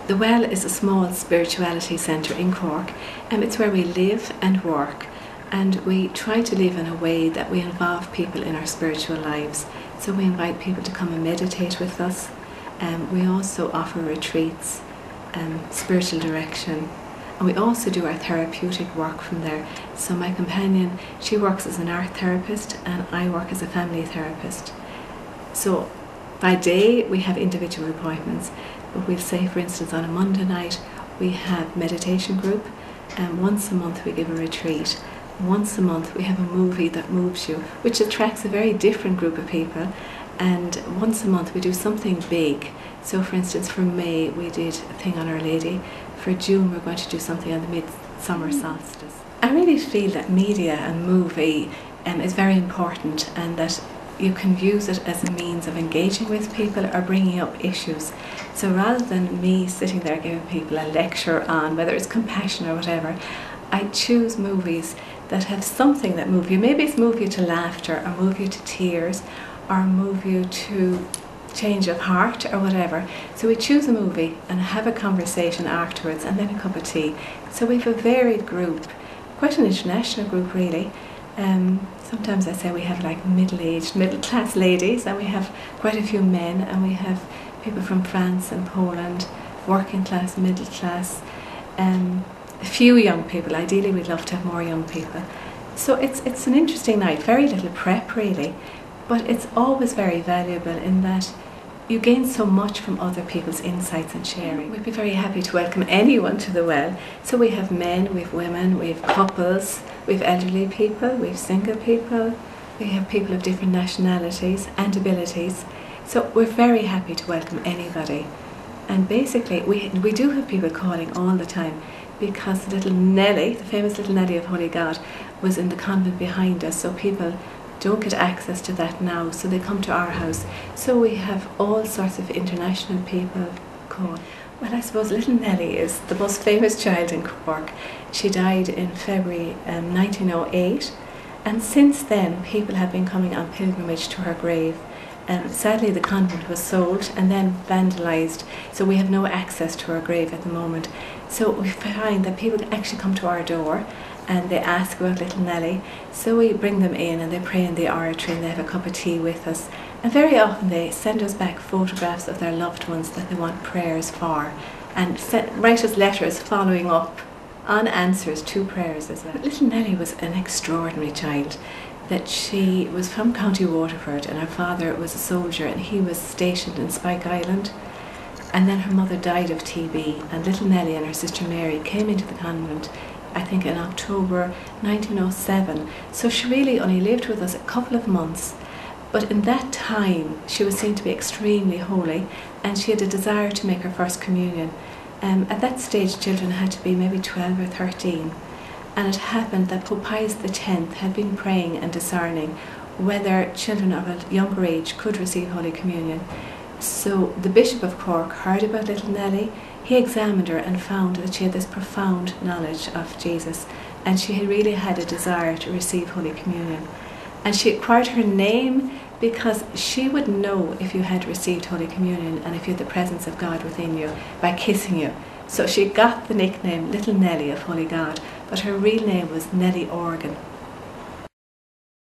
The Well is a small spirituality centre in Cork, and it's where we live and work, and we try to live in a way that we involve people in our spiritual lives. So we invite people to come and meditate with us. We also offer retreats, spiritual direction, and we also do our therapeutic work from there. So my companion, she works as an art therapist and I work as a family therapist. So by day we have individual appointments, but we'll say, for instance, on a Monday night we have meditation group, and once a month we give a retreat. Once a month we have a movie that moves you, which attracts a very different group of people. And once a month we do something big. So for instance, for May we did a thing on Our Lady. For June we're going to do something on the midsummer solstice. I really feel that media and movie is very important, and that you can use it as a means of engaging with people or bringing up issues. So rather than me sitting there giving people a lecture on whether it's compassion or whatever, I choose movies that have something that move you. Maybe it's move you to laughter, or move you to tears, or move you to change of heart or whatever. So we choose a movie and have a conversation afterwards, and then a cup of tea. So we have a varied group, quite an international group really. Sometimes I say we have like middle-aged, middle-class ladies, and we have quite a few men, and we have people from France and Poland, working class, middle class, a few young people. Ideally we'd love to have more young people. So it's an interesting night, very little prep really, but it's always very valuable in that you gain so much from other people's insights and sharing. We'd be very happy to welcome anyone to the Well. So we have men, we have women, we have couples, we have elderly people, we have single people, we have people of different nationalities and abilities. So we're very happy to welcome anybody. And basically we do have people calling all the time, because little Nellie, the famous little Nellie of Holy God, was in the convent behind us, so people don't get access to that now, so they come to our house. So we have all sorts of international people call. Well, I suppose little Nellie is the most famous child in Cork. She died in February 1908, and since then people have been coming on pilgrimage to her grave. Sadly the convent was sold and then vandalised, so we have no access to her grave at the moment. So we find that people actually come to our door and they ask about little Nellie. So we bring them in and they pray in the oratory and they have a cup of tea with us. And very often they send us back photographs of their loved ones that they want prayers for, and write us letters following up on answers to prayers as well. But little Nellie was an extraordinary child. That she was from County Waterford, and her father was a soldier and he was stationed in Spike Island, and then her mother died of TB, and little Nellie and her sister Mary came into the convent I think in October 1907, so she really only lived with us a couple of months, but in that time she was seen to be extremely holy, and she had a desire to make her first communion. At that stage children had to be maybe 12 or 13. And it happened that Pope Pius X had been praying and discerning whether children of a younger age could receive Holy Communion. So the Bishop of Cork heard about little Nellie, he examined her and found that she had this profound knowledge of Jesus, and she really had a desire to receive Holy Communion. And she acquired her name because she would know if you had received Holy Communion and if you had the presence of God within you by kissing you. So she got the nickname Little Nellie of Holy God, but her real name was Nellie Organ.